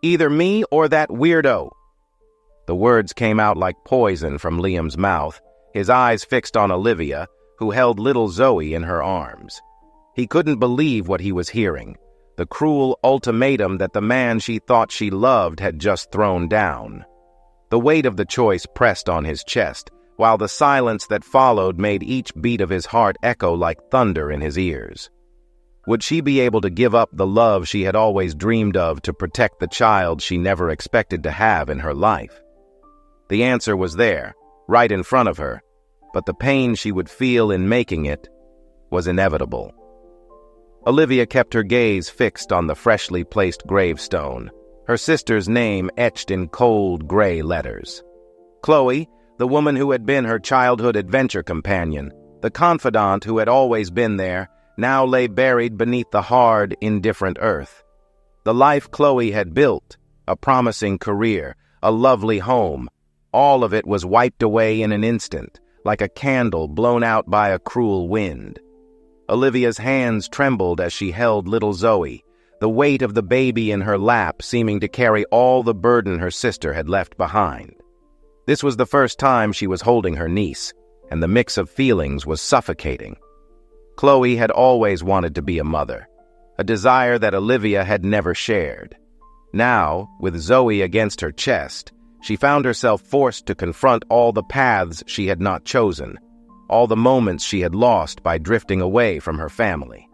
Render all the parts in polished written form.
Either me or that weirdo." The words came out like poison from Liam's mouth, his eyes fixed on Olivia, who held little Zoe in her arms. He couldn't believe what he was hearing, the cruel ultimatum that the man she thought she loved had just thrown down. The weight of the choice pressed on his chest, while the silence that followed made each beat of his heart echo like thunder in his ears. Would she be able to give up the love she had always dreamed of to protect the child she never expected to have in her life? The answer was there, right in front of her, but the pain she would feel in making it was inevitable. Olivia kept her gaze fixed on the freshly placed gravestone, her sister's name etched in cold gray letters. Chloe, the woman who had been her childhood adventure companion, the confidant who had always been there, now lay buried beneath the hard, indifferent earth. The life Chloe had built, a promising career, a lovely home, all of it was wiped away in an instant, like a candle blown out by a cruel wind. Olivia's hands trembled as she held little Zoe, the weight of the baby in her lap seeming to carry all the burden her sister had left behind. This was the first time she was holding her niece, and the mix of feelings was suffocating. Chloe had always wanted to be a mother, a desire that Olivia had never shared. Now, with Zoe against her chest, she found herself forced to confront all the paths she had not chosen, all the moments she had lost by drifting away from her family.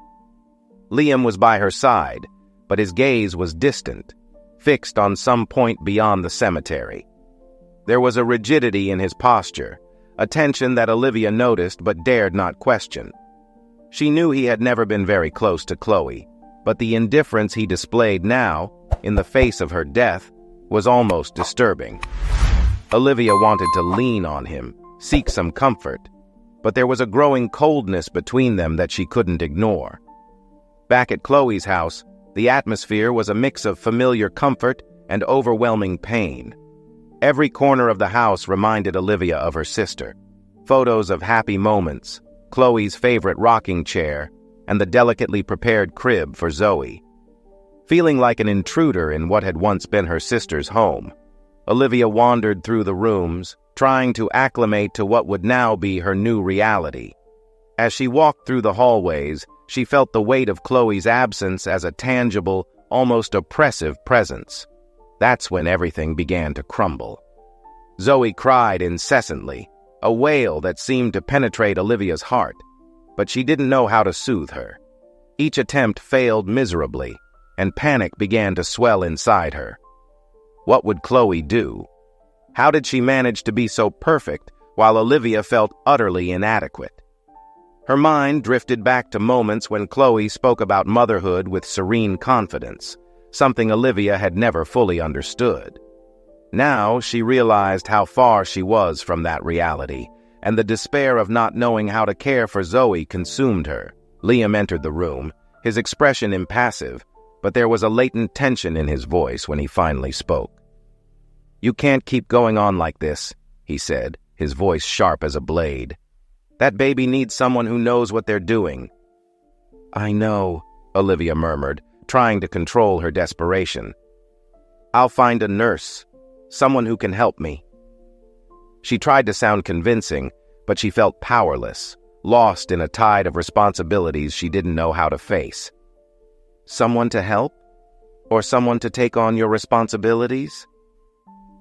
Liam was by her side, but his gaze was distant, fixed on some point beyond the cemetery. There was a rigidity in his posture, a tension that Olivia noticed but dared not question. She knew he had never been very close to Chloe, but the indifference he displayed now, in the face of her death, was almost disturbing. Olivia wanted to lean on him, seek some comfort, but there was a growing coldness between them that she couldn't ignore. Back at Chloe's house, the atmosphere was a mix of familiar comfort and overwhelming pain. Every corner of the house reminded Olivia of her sister. Photos of happy moments, Chloe's favorite rocking chair, and the delicately prepared crib for Zoe. Feeling like an intruder in what had once been her sister's home, Olivia wandered through the rooms, trying to acclimate to what would now be her new reality. As she walked through the hallways, she felt the weight of Chloe's absence as a tangible, almost oppressive presence. That's when everything began to crumble. Zoe cried incessantly, a wail that seemed to penetrate Olivia's heart, but she didn't know how to soothe her. Each attempt failed miserably, and panic began to swell inside her. What would Chloe do? How did she manage to be so perfect while Olivia felt utterly inadequate? Her mind drifted back to moments when Chloe spoke about motherhood with serene confidence, something Olivia had never fully understood. Now she realized how far she was from that reality, and the despair of not knowing how to care for Zoe consumed her. Liam entered the room, his expression impassive, but there was a latent tension in his voice when he finally spoke. "You can't keep going on like this," he said, his voice sharp as a blade. "That baby needs someone who knows what they're doing." "I know," Olivia murmured, trying to control her desperation. "I'll find a nurse, someone who can help me." She tried to sound convincing, but she felt powerless, lost in a tide of responsibilities she didn't know how to face. "Someone to help? Or someone to take on your responsibilities?"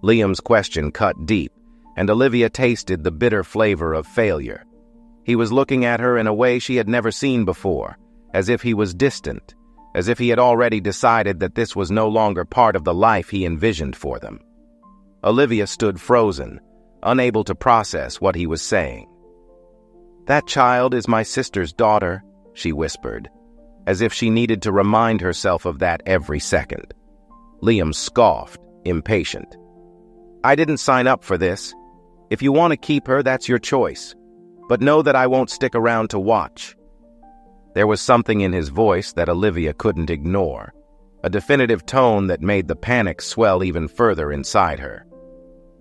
Liam's question cut deep, and Olivia tasted the bitter flavor of failure. He was looking at her in a way she had never seen before, as if he was distant, as if he had already decided that this was no longer part of the life he envisioned for them. Olivia stood frozen, unable to process what he was saying. "That child is my sister's daughter," she whispered, as if she needed to remind herself of that every second. Liam scoffed, impatient. "I didn't sign up for this. If you want to keep her, that's your choice. But know that I won't stick around to watch." There was something in his voice that Olivia couldn't ignore, a definitive tone that made the panic swell even further inside her.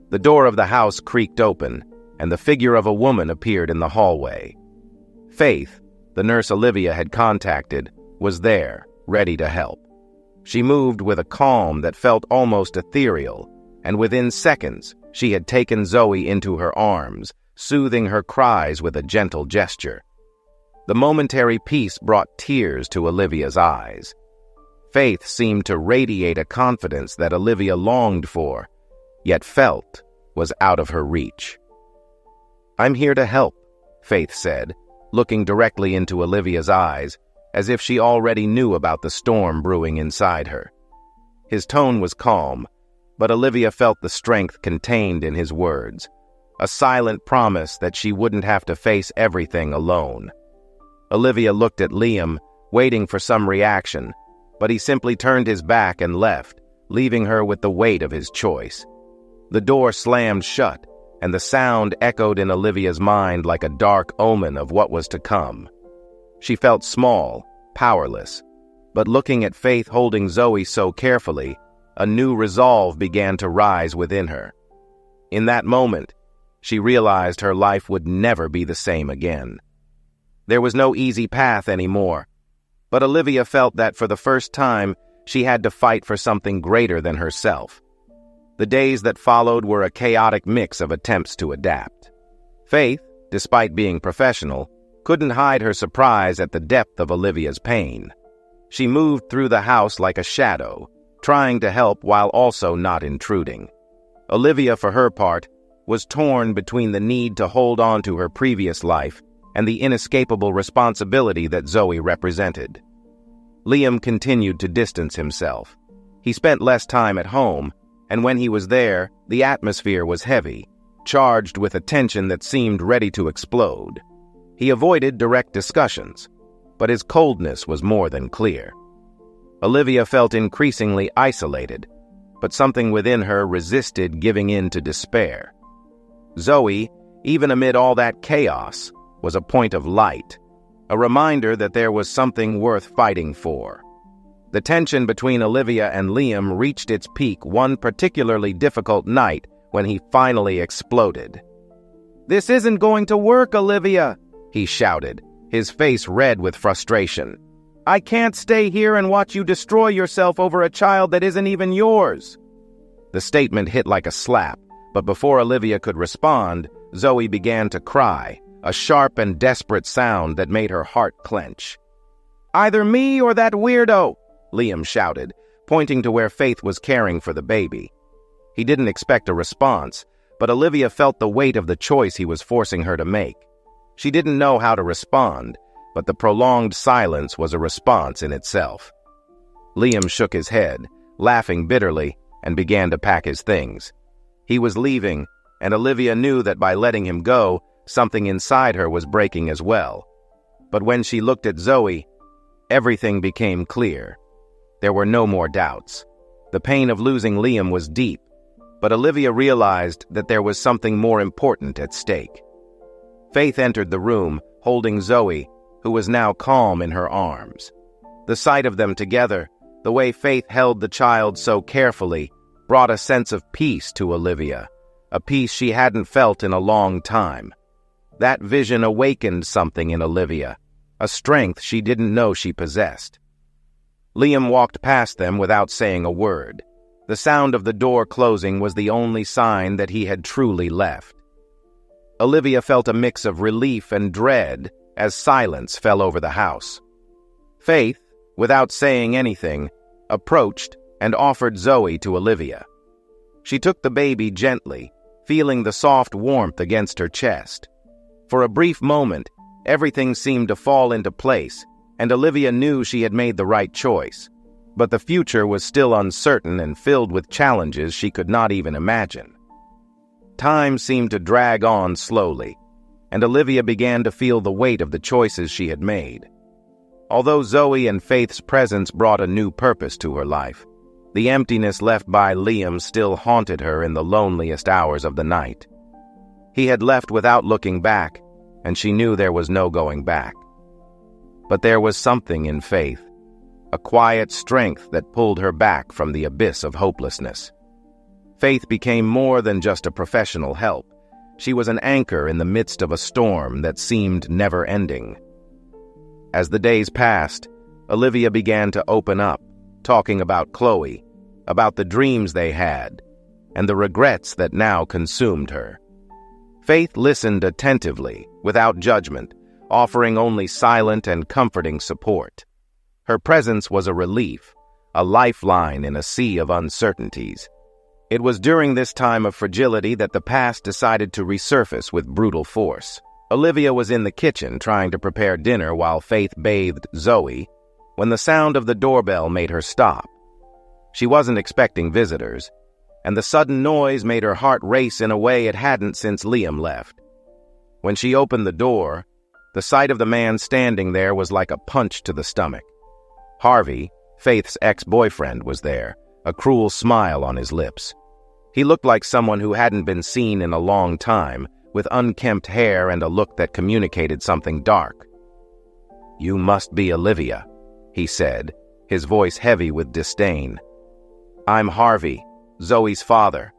The door of the house creaked open, and the figure of a woman appeared in the hallway. Faith, the nurse Olivia had contacted, was there, ready to help. She moved with a calm that felt almost ethereal, and within seconds, she had taken Zoe into her arms, soothing her cries with a gentle gesture. The momentary peace brought tears to Olivia's eyes. Faith seemed to radiate a confidence that Olivia longed for, yet felt was out of her reach. "I'm here to help," Faith said, looking directly into Olivia's eyes, as if she already knew about the storm brewing inside her. His tone was calm, but Olivia felt the strength contained in his words, a silent promise that she wouldn't have to face everything alone. Olivia looked at Liam, waiting for some reaction, but he simply turned his back and left, leaving her with the weight of his choice. The door slammed shut, and the sound echoed in Olivia's mind like a dark omen of what was to come. She felt small, powerless, but looking at Faith holding Zoe so carefully, a new resolve began to rise within her. In that moment, she realized her life would never be the same again. There was no easy path anymore, but Olivia felt that for the first time, she had to fight for something greater than herself. The days that followed were a chaotic mix of attempts to adapt. Faith, despite being professional, couldn't hide her surprise at the depth of Olivia's pain. She moved through the house like a shadow, trying to help while also not intruding. Olivia, for her part, was torn between the need to hold on to her previous life and the inescapable responsibility that Zoe represented. Liam continued to distance himself. He spent less time at home, and when he was there, the atmosphere was heavy, charged with a tension that seemed ready to explode. He avoided direct discussions, but his coldness was more than clear. Olivia felt increasingly isolated, but something within her resisted giving in to despair. Zoe, even amid all that chaos, was a point of light, a reminder that there was something worth fighting for. The tension between Olivia and Liam reached its peak one particularly difficult night when he finally exploded. "This isn't going to work, Olivia!" he shouted, his face red with frustration. "I can't stay here and watch you destroy yourself over a child that isn't even yours." The statement hit like a slap, but before Olivia could respond, Zoe began to cry, a sharp and desperate sound that made her heart clench. "Either me or that weirdo!" Liam shouted, pointing to where Faith was caring for the baby. He didn't expect a response, but Olivia felt the weight of the choice he was forcing her to make. She didn't know how to respond, but the prolonged silence was a response in itself. Liam shook his head, laughing bitterly, and began to pack his things. He was leaving, and Olivia knew that by letting him go, something inside her was breaking as well. But when she looked at Zoe, everything became clear. There were no more doubts. The pain of losing Liam was deep, but Olivia realized that there was something more important at stake. Faith entered the room, holding Zoe, who was now calm in her arms. The sight of them together, the way Faith held the child so carefully, brought a sense of peace to Olivia, a peace she hadn't felt in a long time. That vision awakened something in Olivia, a strength she didn't know she possessed. Liam walked past them without saying a word. The sound of the door closing was the only sign that he had truly left. Olivia felt a mix of relief and dread as silence fell over the house. Faith, without saying anything, approached and offered Zoe to Olivia. She took the baby gently, feeling the soft warmth against her chest. For a brief moment, everything seemed to fall into place, and Olivia knew she had made the right choice. But the future was still uncertain and filled with challenges she could not even imagine. Time seemed to drag on slowly, and Olivia began to feel the weight of the choices she had made. Although Zoe and Faith's presence brought a new purpose to her life, the emptiness left by Liam still haunted her in the loneliest hours of the night. He had left without looking back, and she knew there was no going back. But there was something in Faith, a quiet strength that pulled her back from the abyss of hopelessness. Faith became more than just a professional help. She was an anchor in the midst of a storm that seemed never-ending. As the days passed, Olivia began to open up, talking about Chloe, about the dreams they had, and the regrets that now consumed her. Faith listened attentively, without judgment, offering only silent and comforting support. Her presence was a relief, a lifeline in a sea of uncertainties. It was during this time of fragility that the past decided to resurface with brutal force. Olivia was in the kitchen trying to prepare dinner while Faith bathed Zoe, when the sound of the doorbell made her stop. She wasn't expecting visitors, and the sudden noise made her heart race in a way it hadn't since Liam left. When she opened the door, the sight of the man standing there was like a punch to the stomach. Harvey, Faith's ex-boyfriend, was there, a cruel smile on his lips. He looked like someone who hadn't been seen in a long time, with unkempt hair and a look that communicated something dark. "You must be Olivia," he said, his voice heavy with disdain. "I'm Harvey, Zoe's father."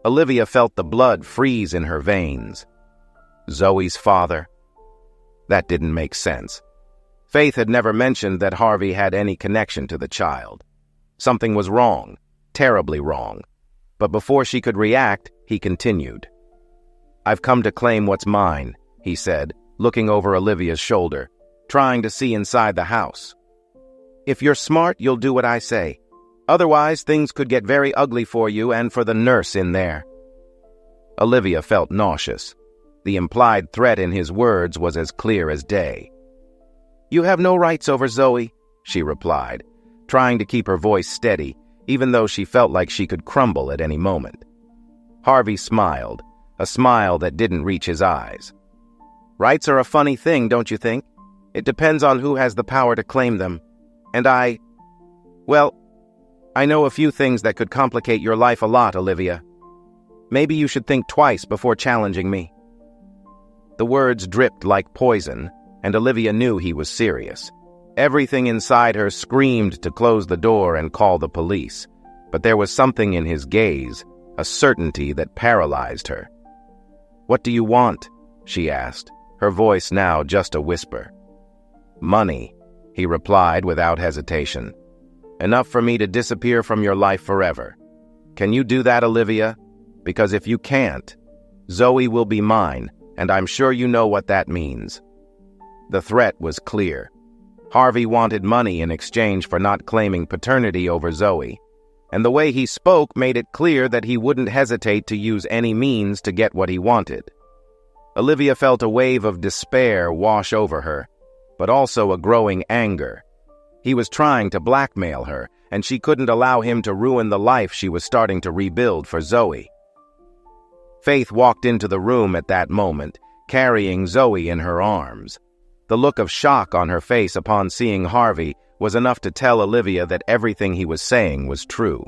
Olivia felt the blood freeze in her veins. Zoe's father? That didn't make sense. Faith had never mentioned that Harvey had any connection to the child. Something was wrong, terribly wrong. But before she could react, he continued. "I've come to claim what's mine," he said, looking over Olivia's shoulder, trying to see inside the house. "If you're smart, you'll do what I say. Otherwise, things could get very ugly for you and for the nurse in there." Olivia felt nauseous. The implied threat in his words was as clear as day. "You have no rights over Zoe," she replied, trying to keep her voice steady, even though she felt like she could crumble at any moment. Harvey smiled, a smile that didn't reach his eyes. "Rights are a funny thing, don't you think? It depends on who has the power to claim them. And I know a few things that could complicate your life a lot, Olivia. Maybe you should think twice before challenging me." The words dripped like poison, and Olivia knew he was serious. Everything inside her screamed to close the door and call the police, but there was something in his gaze, a certainty that paralyzed her. "What do you want?" she asked, her voice now just a whisper. "Money," he replied without hesitation. "Enough for me to disappear from your life forever. Can you do that, Olivia? Because if you can't, Zoe will be mine, and I'm sure you know what that means." The threat was clear. Harvey wanted money in exchange for not claiming paternity over Zoe, and the way he spoke made it clear that he wouldn't hesitate to use any means to get what he wanted. Olivia felt a wave of despair wash over her, but also a growing anger. He was trying to blackmail her, and she couldn't allow him to ruin the life she was starting to rebuild for Zoe. Faith walked into the room at that moment, carrying Zoe in her arms. The look of shock on her face upon seeing Harvey was enough to tell Olivia that everything he was saying was true.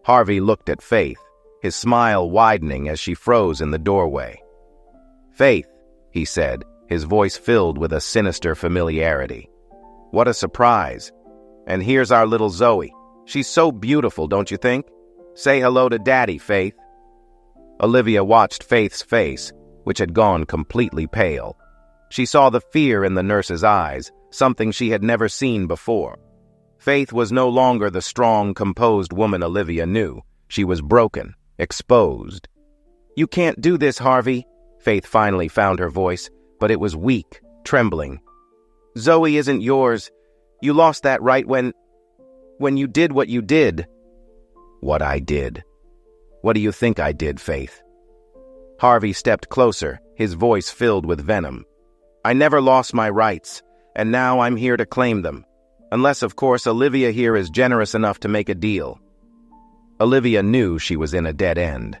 Harvey looked at Faith, his smile widening as she froze in the doorway. "Faith," he said, his voice filled with a sinister familiarity. "What a surprise. And here's our little Zoe. She's so beautiful, don't you think? Say hello to Daddy, Faith." Olivia watched Faith's face, which had gone completely pale. She saw the fear in the nurse's eyes, something she had never seen before. Faith was no longer the strong, composed woman Olivia knew. She was broken, exposed. "You can't do this, Harvey," Faith finally found her voice, but it was weak, trembling. "Zoe isn't yours. You lost that right when you did what you did." "What I did? What do you think I did, Faith?" Harvey stepped closer, his voice filled with venom. "I never lost my rights, and now I'm here to claim them. Unless, of course, Olivia here is generous enough to make a deal." Olivia knew she was in a dead end.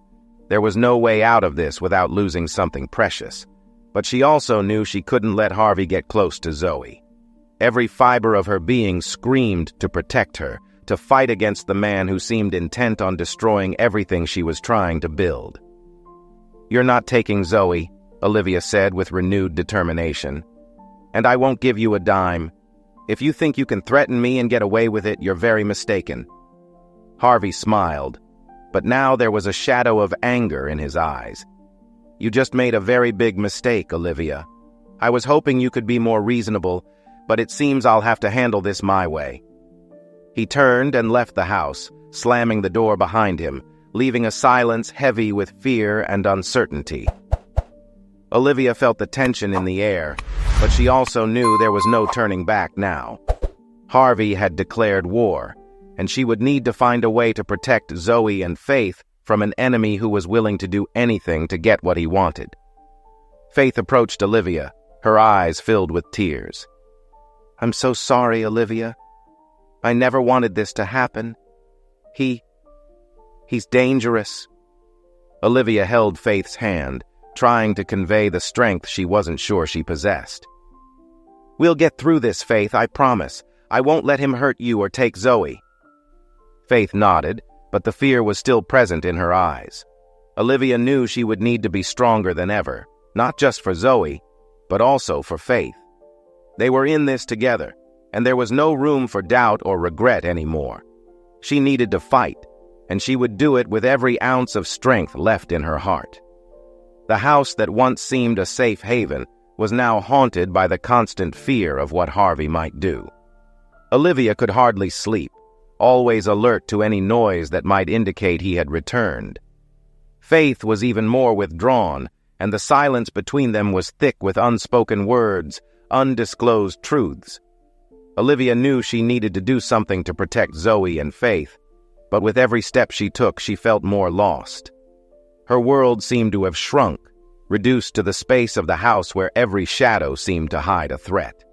There was no way out of this without losing something precious. But she also knew she couldn't let Harvey get close to Zoe. Every fiber of her being screamed to protect her, to fight against the man who seemed intent on destroying everything she was trying to build. "You're not taking Zoe," Olivia said with renewed determination. "And I won't give you a dime. If you think you can threaten me and get away with it, you're very mistaken." Harvey smiled, but now there was a shadow of anger in his eyes. "You just made a very big mistake, Olivia. I was hoping you could be more reasonable, but it seems I'll have to handle this my way." He turned and left the house, slamming the door behind him, leaving a silence heavy with fear and uncertainty. Olivia felt the tension in the air, but she also knew there was no turning back now. Harvey had declared war, and she would need to find a way to protect Zoe and Faith from an enemy who was willing to do anything to get what he wanted. Faith approached Olivia, her eyes filled with tears. "I'm so sorry, Olivia. I never wanted this to happen. He's dangerous." Olivia held Faith's hand, trying to convey the strength she wasn't sure she possessed. "We'll get through this, Faith, I promise. I won't let him hurt you or take Zoe." Faith nodded, but the fear was still present in her eyes. Olivia knew she would need to be stronger than ever, not just for Zoe, but also for Faith. They were in this together, and there was no room for doubt or regret anymore. She needed to fight, and she would do it with every ounce of strength left in her heart. The house that once seemed a safe haven was now haunted by the constant fear of what Harvey might do. Olivia could hardly sleep, always alert to any noise that might indicate he had returned. Faith was even more withdrawn, and the silence between them was thick with unspoken words, undisclosed truths. Olivia knew she needed to do something to protect Zoe and Faith, but with every step she took, she felt more lost. Her world seemed to have shrunk, reduced to the space of the house where every shadow seemed to hide a threat.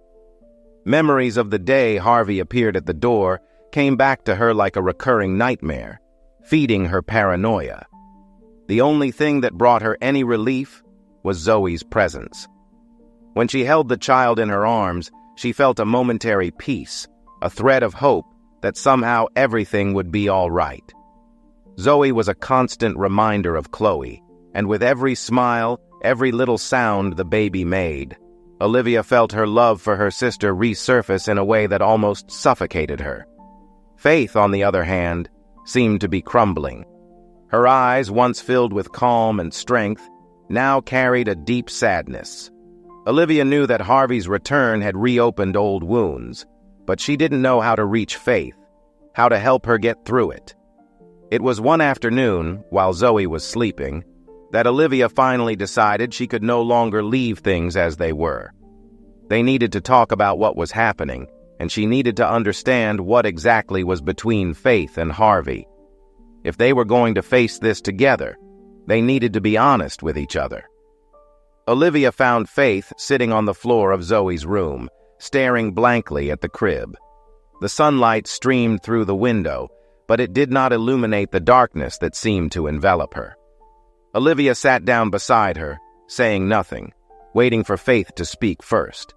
Memories of the day Harvey appeared at the door came back to her like a recurring nightmare, feeding her paranoia. The only thing that brought her any relief was Zoe's presence. When she held the child in her arms, she felt a momentary peace, a thread of hope that somehow everything would be all right. Zoe was a constant reminder of Chloe, and with every smile, every little sound the baby made, Olivia felt her love for her sister resurface in a way that almost suffocated her. Faith, on the other hand, seemed to be crumbling. Her eyes, once filled with calm and strength, now carried a deep sadness. Olivia knew that Harvey's return had reopened old wounds, but she didn't know how to reach Faith, how to help her get through it. It was one afternoon, while Zoe was sleeping, that Olivia finally decided she could no longer leave things as they were. They needed to talk about what was happening, and she needed to understand what exactly was between Faith and Harvey. If they were going to face this together, they needed to be honest with each other. Olivia found Faith sitting on the floor of Zoe's room, staring blankly at the crib. The sunlight streamed through the window, but it did not illuminate the darkness that seemed to envelop her. Olivia sat down beside her, saying nothing, waiting for Faith to speak first.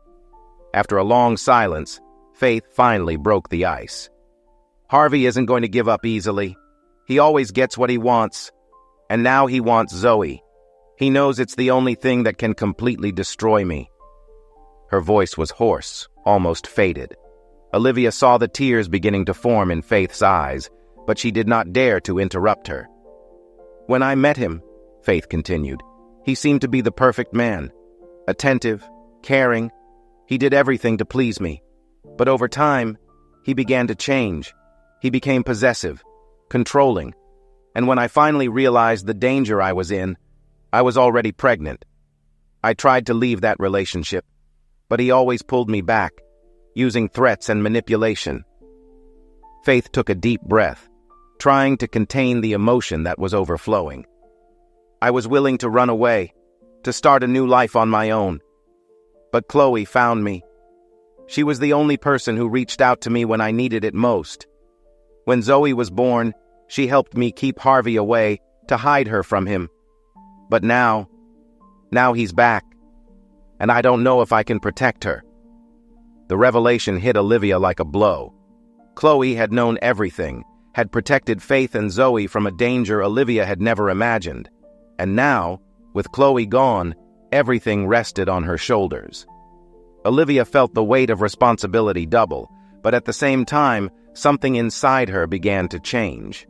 After a long silence, Faith finally broke the ice. "Harvey isn't going to give up easily. He always gets what he wants, and now he wants Zoe. He knows it's the only thing that can completely destroy me." Her voice was hoarse, almost faded. Olivia saw the tears beginning to form in Faith's eyes, but she did not dare to interrupt her. "When I met him," Faith continued, "he seemed to be the perfect man. Attentive, caring. He did everything to please me. But over time, he began to change. He became possessive, controlling. And when I finally realized the danger I was in, I was already pregnant. I tried to leave that relationship, but he always pulled me back, using threats and manipulation." Faith took a deep breath, trying to contain the emotion that was overflowing. "I was willing to run away, to start a new life on my own. But Chloe found me. She was the only person who reached out to me when I needed it most. When Zoe was born, she helped me keep Harvey away, to hide her from him. But now he's back, and I don't know if I can protect her." The revelation hit Olivia like a blow. Chloe had known everything, had protected Faith and Zoe from a danger Olivia had never imagined. And now, with Chloe gone, everything rested on her shoulders. Olivia felt the weight of responsibility double, but at the same time, something inside her began to change.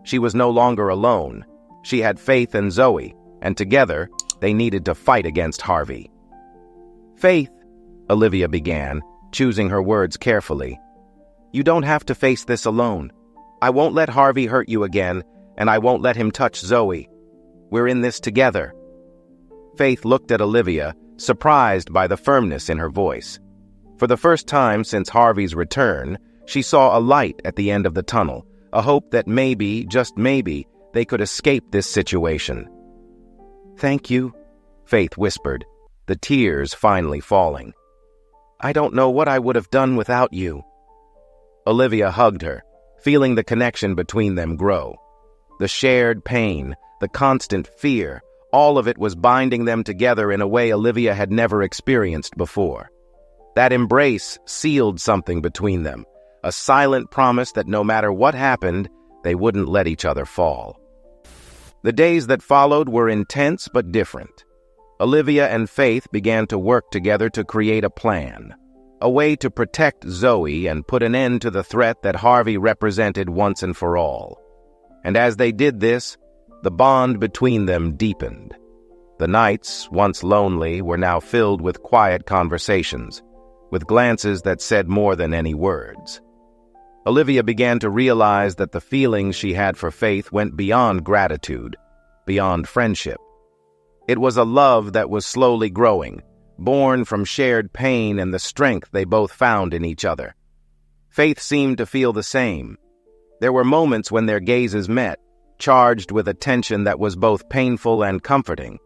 She was no longer alone. She had Faith and Zoe, and together, they needed to fight against Harvey. "Faith," Olivia began, choosing her words carefully, You don't have to face this alone. I won't let Harvey hurt you again, and I won't let him touch Zoe. We're in this together." Faith looked at Olivia, surprised by the firmness in her voice. For the first time since Harvey's return, she saw a light at the end of the tunnel, a hope that maybe, just maybe, they could escape this situation. "Thank you," Faith whispered, the tears finally falling. "I don't know what I would have done without you." Olivia hugged her, feeling the connection between them grow. The shared pain, the constant fear, all of it was binding them together in a way Olivia had never experienced before. That embrace sealed something between them, a silent promise that no matter what happened, they wouldn't let each other fall. The days that followed were intense but different. Olivia and Faith began to work together to create a plan, a way to protect Zoe and put an end to the threat that Harvey represented once and for all. And as they did this, the bond between them deepened. The nights, once lonely, were now filled with quiet conversations, with glances that said more than any words. Olivia began to realize that the feelings she had for Faith went beyond gratitude, beyond friendship. It was a love that was slowly growing, born from shared pain and the strength they both found in each other. Faith seemed to feel the same. There were moments when their gazes met, charged with a tension that was both painful and comforting.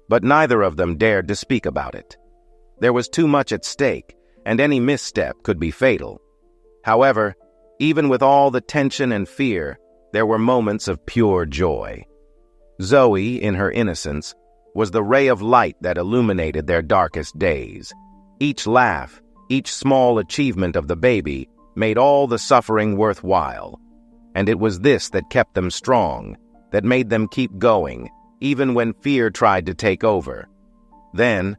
But neither of them dared to speak about it. There was too much at stake, and any misstep could be fatal. However, even with all the tension and fear, there were moments of pure joy. Zoe, in her innocence, was the ray of light that illuminated their darkest days. Each laugh, each small achievement of the baby, made all the suffering worthwhile. And it was this that kept them strong, that made them keep going, even when fear tried to take over. Then,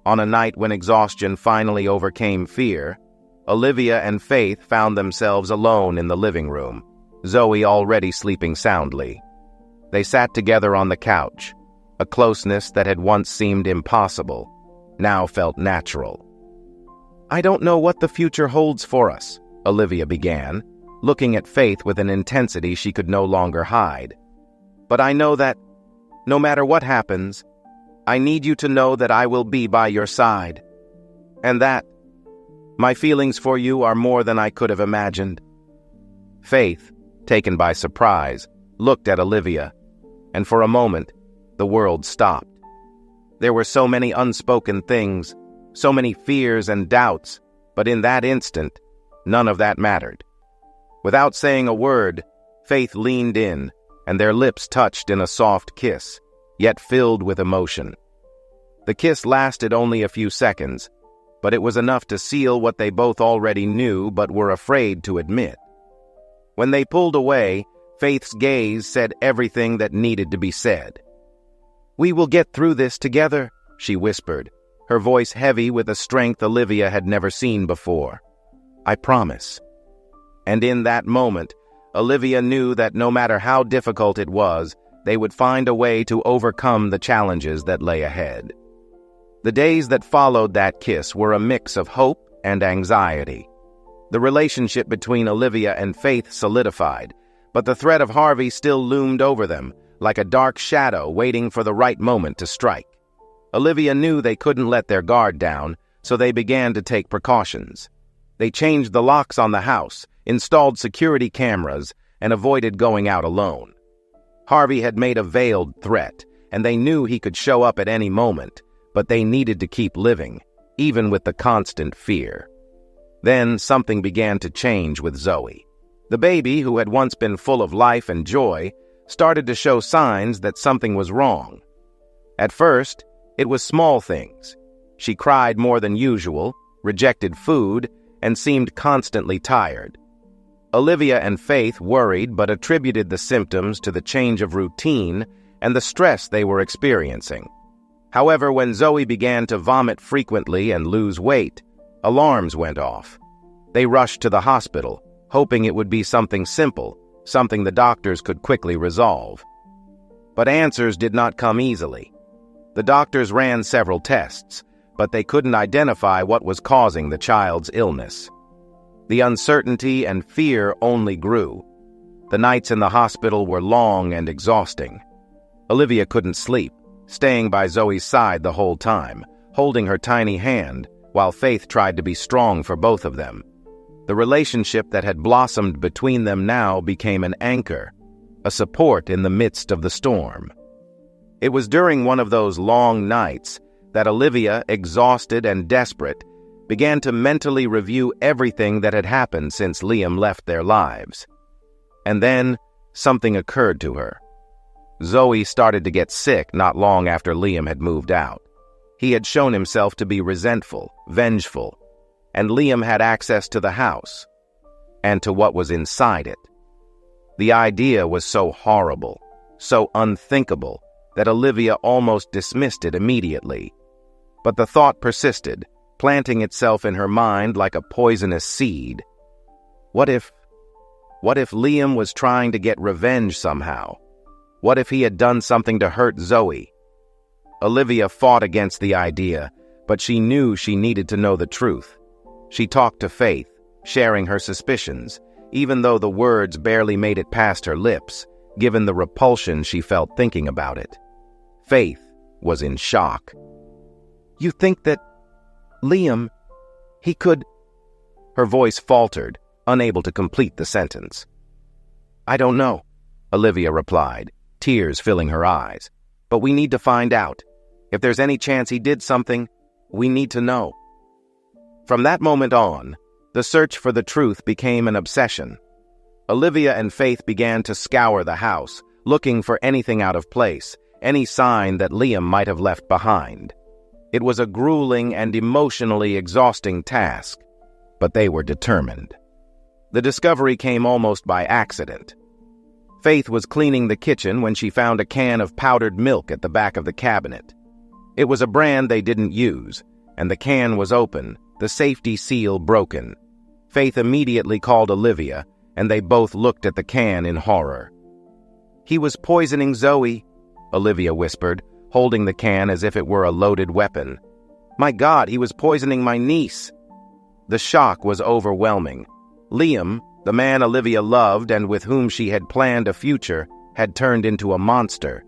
on a night when exhaustion finally overcame fear, Olivia and Faith found themselves alone in the living room, Zoe already sleeping soundly. They sat together on the couch. A closeness that had once seemed impossible now felt natural. "I don't know what the future holds for us," Olivia began, looking at Faith with an intensity she could no longer hide. "But I know that, no matter what happens, I need you to know that I will be by your side. And that my feelings for you are more than I could have imagined." Faith, taken by surprise, looked at Olivia, and for a moment, the world stopped. There were so many unspoken things, so many fears and doubts, but in that instant, none of that mattered. Without saying a word, Faith leaned in, and their lips touched in a soft kiss, yet filled with emotion. The kiss lasted only a few seconds, but it was enough to seal what they both already knew but were afraid to admit. When they pulled away, Faith's gaze said everything that needed to be said. "We will get through this together," she whispered, her voice heavy with a strength Olivia had never seen before. "I promise." And in that moment, Olivia knew that no matter how difficult it was, they would find a way to overcome the challenges that lay ahead. The days that followed that kiss were a mix of hope and anxiety. The relationship between Olivia and Faith solidified, but the threat of Harvey still loomed over them, like a dark shadow waiting for the right moment to strike. Olivia knew they couldn't let their guard down, so they began to take precautions. They changed the locks on the house, installed security cameras, and avoided going out alone. Harvey had made a veiled threat, and they knew he could show up at any moment, but they needed to keep living, even with the constant fear. Then something began to change with Zoe. The baby, who had once been full of life and joy, started to show signs that something was wrong. At first, it was small things. She cried more than usual, rejected food, and seemed constantly tired. Olivia and Faith worried but attributed the symptoms to the change of routine and the stress they were experiencing. However, when Zoe began to vomit frequently and lose weight, alarms went off. They rushed to the hospital, hoping it would be something simple, something the doctors could quickly resolve. But answers did not come easily. The doctors ran several tests, but they couldn't identify what was causing the child's illness. The uncertainty and fear only grew. The nights in the hospital were long and exhausting. Olivia couldn't sleep, staying by Zoe's side the whole time, holding her tiny hand, while Faith tried to be strong for both of them. The relationship that had blossomed between them now became an anchor, a support in the midst of the storm. It was during one of those long nights that Olivia, exhausted and desperate, began to mentally review everything that had happened since Liam left their lives. And then something occurred to her. Zoe started to get sick not long after Liam had moved out. He had shown himself to be resentful, vengeful, and Liam had access to the house and to what was inside it. The idea was so horrible, so unthinkable, that Olivia almost dismissed it immediately. But the thought persisted, planting itself in her mind like a poisonous seed. What if Liam was trying to get revenge somehow? What if he had done something to hurt Zoe? Olivia fought against the idea, but she knew she needed to know the truth. She talked to Faith, sharing her suspicions, even though the words barely made it past her lips, given the repulsion she felt thinking about it. Faith was in shock. "You think that Liam, he could—" Her voice faltered, unable to complete the sentence. "I don't know," Olivia replied, tears filling her eyes. "But we need to find out. If there's any chance he did something, we need to know." From that moment on, the search for the truth became an obsession. Olivia and Faith began to scour the house, looking for anything out of place, any sign that Liam might have left behind. It was a grueling and emotionally exhausting task, but they were determined. The discovery came almost by accident. Faith was cleaning the kitchen when she found a can of powdered milk at the back of the cabinet. It was a brand they didn't use, and the can was open, the safety seal broken. Faith immediately called Olivia, and they both looked at the can in horror. "He was poisoning Zoe," Olivia whispered, holding the can as if it were a loaded weapon. "My God, he was poisoning my niece." The shock was overwhelming. Liam, the man Olivia loved and with whom she had planned a future, had turned into a monster.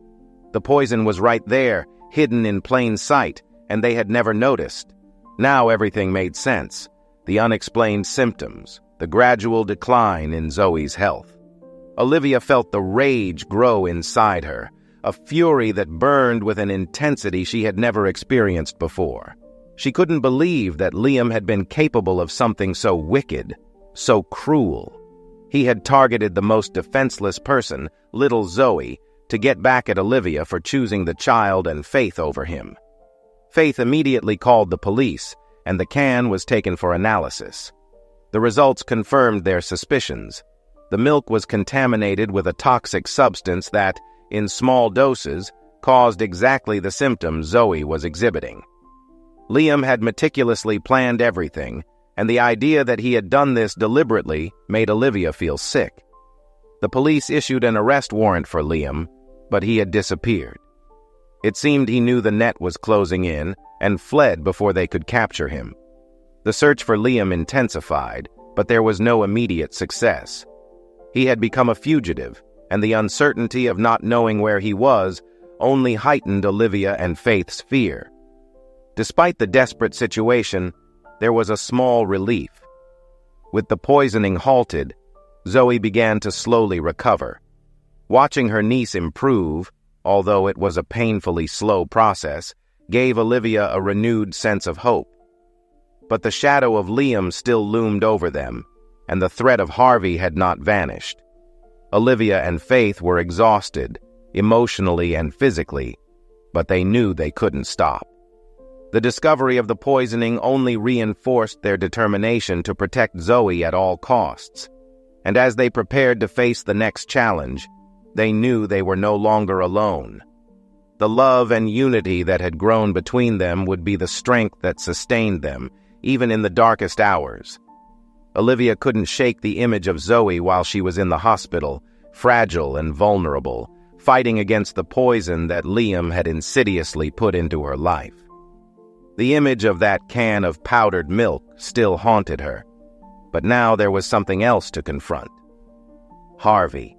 The poison was right there, hidden in plain sight, and they had never noticed. Now everything made sense. The unexplained symptoms, the gradual decline in Zoe's health. Olivia felt the rage grow inside her, a fury that burned with an intensity she had never experienced before. She couldn't believe that Liam had been capable of something so wicked, so cruel. He had targeted the most defenseless person, little Zoe, to get back at Olivia for choosing the child and Faith over him. Faith immediately called the police, and the can was taken for analysis. The results confirmed their suspicions. The milk was contaminated with a toxic substance that, in small doses, caused exactly the symptoms Zoe was exhibiting. Liam had meticulously planned everything, and the idea that he had done this deliberately made Olivia feel sick. The police issued an arrest warrant for Liam, but he had disappeared. It seemed he knew the net was closing in and fled before they could capture him. The search for Liam intensified, but there was no immediate success. He had become a fugitive, and the uncertainty of not knowing where he was only heightened Olivia and Faith's fear. Despite the desperate situation, there was a small relief. With the poisoning halted, Zoe began to slowly recover. Watching her niece improve, although it was a painfully slow process, gave Olivia a renewed sense of hope. But the shadow of Liam still loomed over them, and the threat of Harvey had not vanished. Olivia and Faith were exhausted, emotionally and physically, but they knew they couldn't stop. The discovery of the poisoning only reinforced their determination to protect Zoe at all costs, and as they prepared to face the next challenge, they knew they were no longer alone. The love and unity that had grown between them would be the strength that sustained them, even in the darkest hours. Olivia couldn't shake the image of Zoe while she was in the hospital, fragile and vulnerable, fighting against the poison that Liam had insidiously put into her life. The image of that can of powdered milk still haunted her. But now there was something else to confront. Harvey.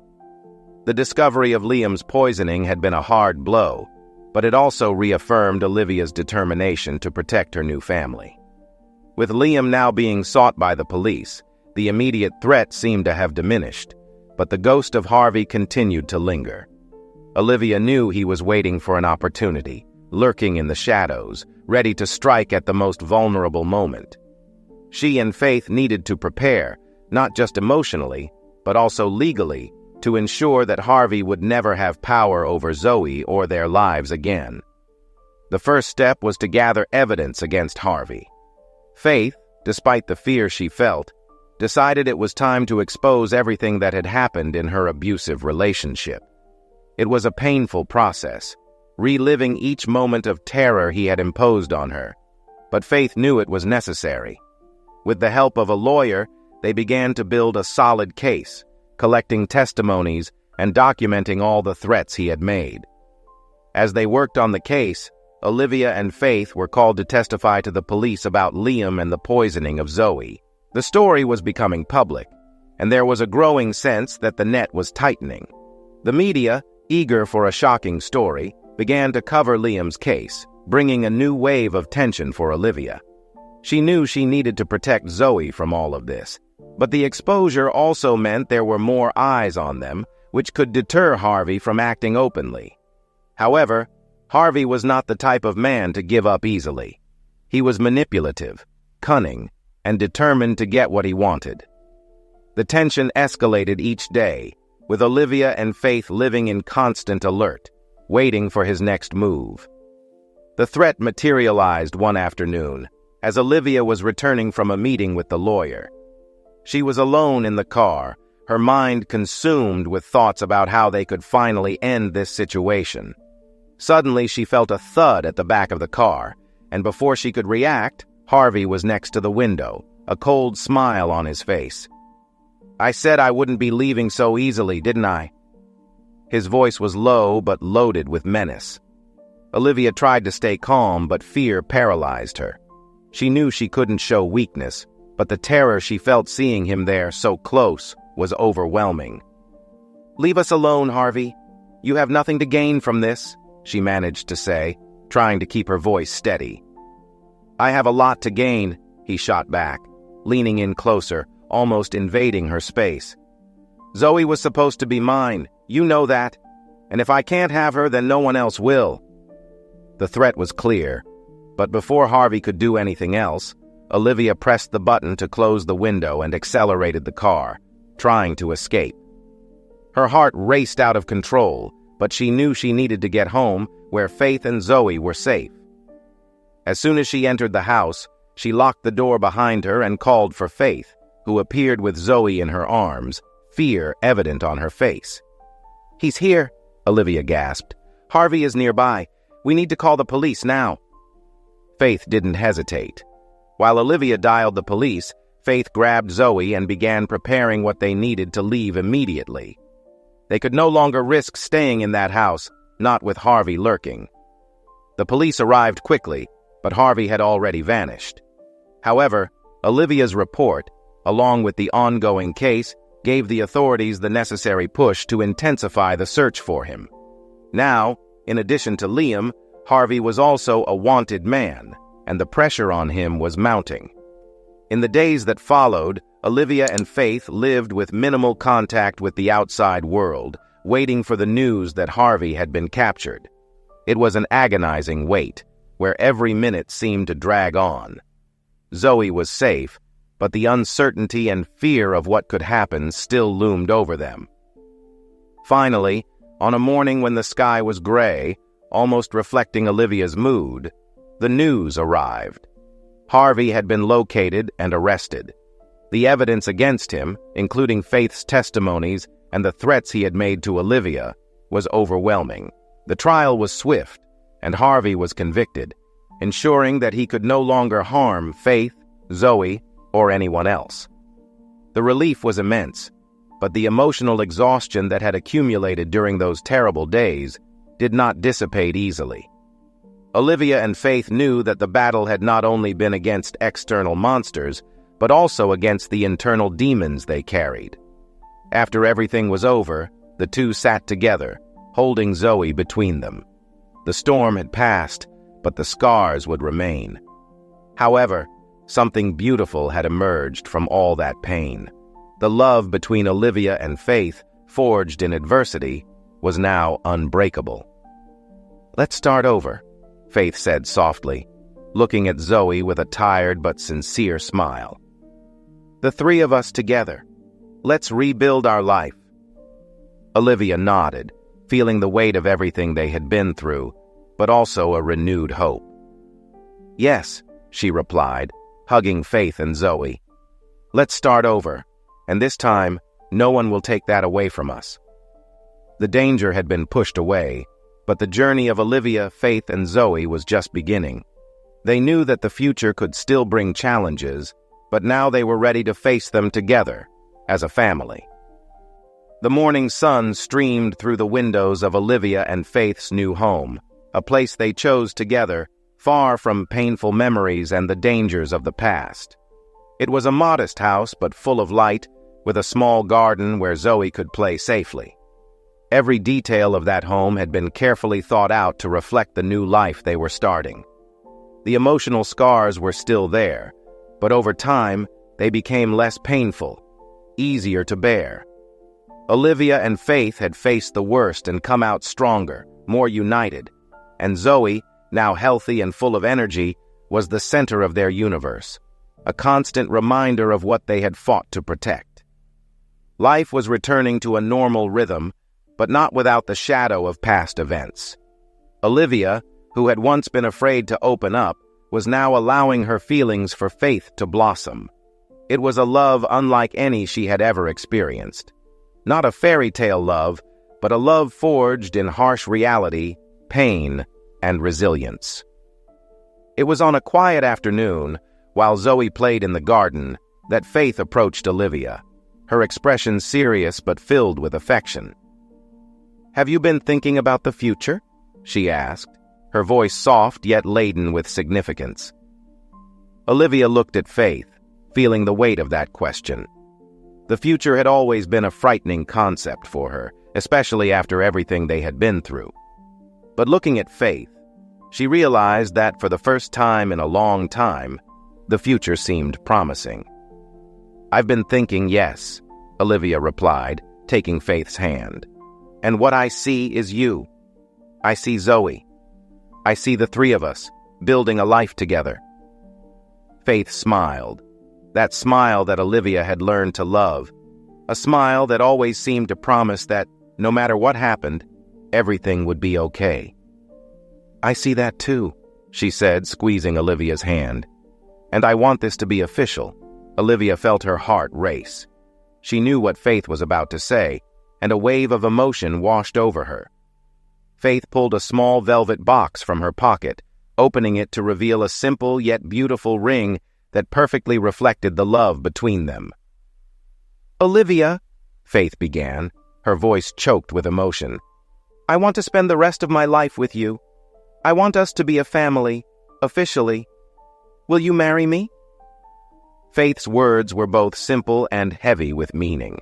The discovery of Liam's poisoning had been a hard blow, but it also reaffirmed Olivia's determination to protect her new family. With Liam now being sought by the police, the immediate threat seemed to have diminished, but the ghost of Harvey continued to linger. Olivia knew he was waiting for an opportunity, lurking in the shadows, ready to strike at the most vulnerable moment. She and Faith needed to prepare, not just emotionally, but also legally, to ensure that Harvey would never have power over Zoe or their lives again. The first step was to gather evidence against Harvey. Faith, despite the fear she felt, decided it was time to expose everything that had happened in her abusive relationship. It was a painful process, reliving each moment of terror he had imposed on her, but Faith knew it was necessary. With the help of a lawyer, they began to build a solid case, collecting testimonies and documenting all the threats he had made. As they worked on the case, Olivia and Faith were called to testify to the police about Liam and the poisoning of Zoe. The story was becoming public, and there was a growing sense that the net was tightening. The media, eager for a shocking story, began to cover Liam's case, bringing a new wave of tension for Olivia. She knew she needed to protect Zoe from all of this, but the exposure also meant there were more eyes on them, which could deter Harvey from acting openly. However, Harvey was not the type of man to give up easily. He was manipulative, cunning, and determined to get what he wanted. The tension escalated each day, with Olivia and Faith living in constant alert, waiting for his next move. The threat materialized one afternoon, as Olivia was returning from a meeting with the lawyer. She was alone in the car, her mind consumed with thoughts about how they could finally end this situation. Suddenly, she felt a thud at the back of the car, and before she could react, Harvey was next to the window, a cold smile on his face. "I said I wouldn't be leaving so easily, didn't I?" His voice was low but loaded with menace. Olivia tried to stay calm, but fear paralyzed her. She knew she couldn't show weakness, but the terror she felt seeing him there so close was overwhelming. "Leave us alone, Harvey. You have nothing to gain from this," she managed to say, trying to keep her voice steady. "I have a lot to gain," he shot back, leaning in closer, almost invading her space. "Zoe was supposed to be mine, you know that, and if I can't have her, then no one else will." The threat was clear, but before Harvey could do anything else, Olivia pressed the button to close the window and accelerated the car, trying to escape. Her heart raced out of control, but she knew she needed to get home where Faith and Zoe were safe. As soon as she entered the house, she locked the door behind her and called for Faith, who appeared with Zoe in her arms, fear evident on her face. "He's here," Olivia gasped. "Harvey is nearby. We need to call the police now." Faith didn't hesitate. While Olivia dialed the police, Faith grabbed Zoe and began preparing what they needed to leave immediately. They could no longer risk staying in that house, not with Harvey lurking. The police arrived quickly, but Harvey had already vanished. However, Olivia's report, along with the ongoing case, gave the authorities the necessary push to intensify the search for him. Now, in addition to Liam, Harvey was also a wanted man, and the pressure on him was mounting. In the days that followed, Olivia and Faith lived with minimal contact with the outside world, waiting for the news that Harvey had been captured. It was an agonizing wait, where every minute seemed to drag on. Zoe was safe, but the uncertainty and fear of what could happen still loomed over them. Finally, on a morning when the sky was gray, almost reflecting Olivia's mood, the news arrived. Harvey had been located and arrested. The evidence against him, including Faith's testimonies and the threats he had made to Olivia, was overwhelming. The trial was swift, and Harvey was convicted, ensuring that he could no longer harm Faith, Zoe, or anyone else. The relief was immense, but the emotional exhaustion that had accumulated during those terrible days did not dissipate easily. Olivia and Faith knew that the battle had not only been against external monsters, but also against the internal demons they carried. After everything was over, the two sat together, holding Zoe between them. The storm had passed, but the scars would remain. However, something beautiful had emerged from all that pain. The love between Olivia and Faith, forged in adversity, was now unbreakable. "Let's start over," Faith said softly, looking at Zoe with a tired but sincere smile. "The three of us together. Let's rebuild our life." Olivia nodded, feeling the weight of everything they had been through, but also a renewed hope. "Yes," she replied, hugging Faith and Zoe. "Let's start over, and this time, no one will take that away from us." The danger had been pushed away, but the journey of Olivia, Faith, and Zoe was just beginning. They knew that the future could still bring challenges, but now they were ready to face them together, as a family. The morning sun streamed through the windows of Olivia and Faith's new home, a place they chose together, far from painful memories and the dangers of the past. It was a modest house but full of light, with a small garden where Zoe could play safely. Every detail of that home had been carefully thought out to reflect the new life they were starting. The emotional scars were still there, but over time, they became less painful, easier to bear. Olivia and Faith had faced the worst and come out stronger, more united, and Zoe, now healthy and full of energy, was the center of their universe, a constant reminder of what they had fought to protect. Life was returning to a normal rhythm, but not without the shadow of past events. Olivia, who had once been afraid to open up, was now allowing her feelings for Faith to blossom. It was a love unlike any she had ever experienced. Not a fairy tale love, but a love forged in harsh reality, pain, and resilience. It was on a quiet afternoon, while Zoe played in the garden, that Faith approached Olivia, her expression serious but filled with affection. "Have you been thinking about the future?" she asked, her voice soft yet laden with significance. Olivia looked at Faith, feeling the weight of that question. The future had always been a frightening concept for her, especially after everything they had been through. But looking at Faith, she realized that for the first time in a long time, the future seemed promising. "I've been thinking, yes," Olivia replied, taking Faith's hand. "And what I see is you. I see Zoe. I see the three of us, building a life together." Faith smiled, that smile that Olivia had learned to love, a smile that always seemed to promise that, no matter what happened, everything would be okay. "I see that too," she said, squeezing Olivia's hand. "And I want this to be official." Olivia felt her heart race. She knew what Faith was about to say, and a wave of emotion washed over her. Faith pulled a small velvet box from her pocket, opening it to reveal a simple yet beautiful ring that perfectly reflected the love between them. "Olivia," Faith began, her voice choked with emotion, "I want to spend the rest of my life with you. I want us to be a family, officially. Will you marry me?" Faith's words were both simple and heavy with meaning.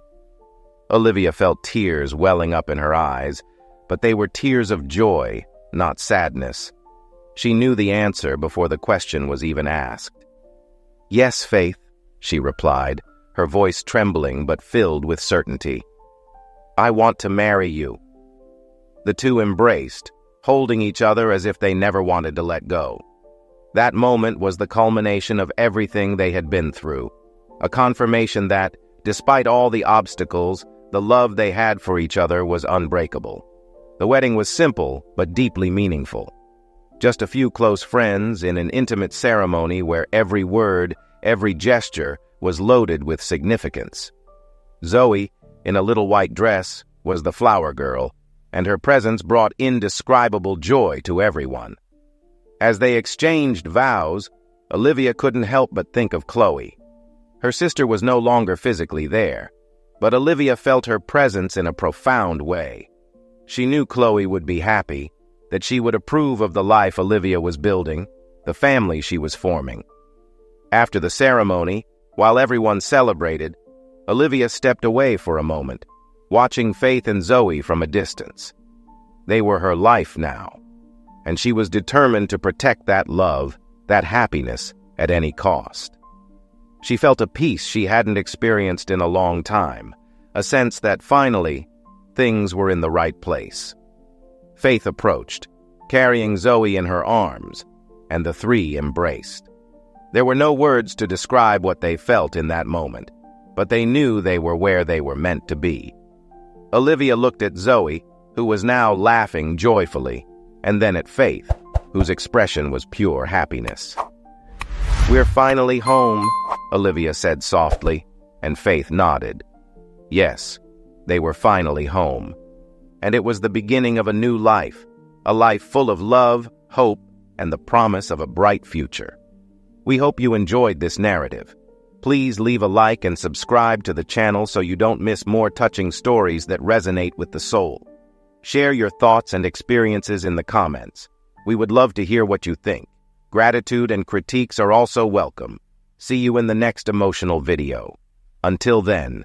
Olivia felt tears welling up in her eyes, but they were tears of joy, not sadness. She knew the answer before the question was even asked. "Yes, Faith," she replied, her voice trembling but filled with certainty. "I want to marry you." The two embraced, holding each other as if they never wanted to let go. That moment was the culmination of everything they had been through, a confirmation that, despite all the obstacles, the love they had for each other was unbreakable. The wedding was simple but deeply meaningful. Just a few close friends in an intimate ceremony where every word, every gesture was loaded with significance. Zoe, in a little white dress, was the flower girl, and her presence brought indescribable joy to everyone. As they exchanged vows, Olivia couldn't help but think of Chloe. Her sister was no longer physically there, but Olivia felt her presence in a profound way. She knew Chloe would be happy, that she would approve of the life Olivia was building, the family she was forming. After the ceremony, While everyone celebrated, Olivia stepped away for a moment, watching Faith and Zoe from a distance. They were her life now, and she was determined to protect that love, that happiness, at any cost. She felt a peace she hadn't experienced in a long time, a sense that finally, things were in the right place. Faith approached, carrying Zoe in her arms, and the three embraced. There were no words to describe what they felt in that moment, but they knew they were where they were meant to be. Olivia looked at Zoe, who was now laughing joyfully, and then at Faith, whose expression was pure happiness. "We're finally home," Olivia said softly, and Faith nodded. Yes, they were finally home. And it was the beginning of a new life, a life full of love, hope, and the promise of a bright future. We hope you enjoyed this narrative. Please leave a like and subscribe to the channel so you don't miss more touching stories that resonate with the soul. Share your thoughts and experiences in the comments. We would love to hear what you think. Gratitude and critiques are also welcome. See you in the next emotional video. Until then,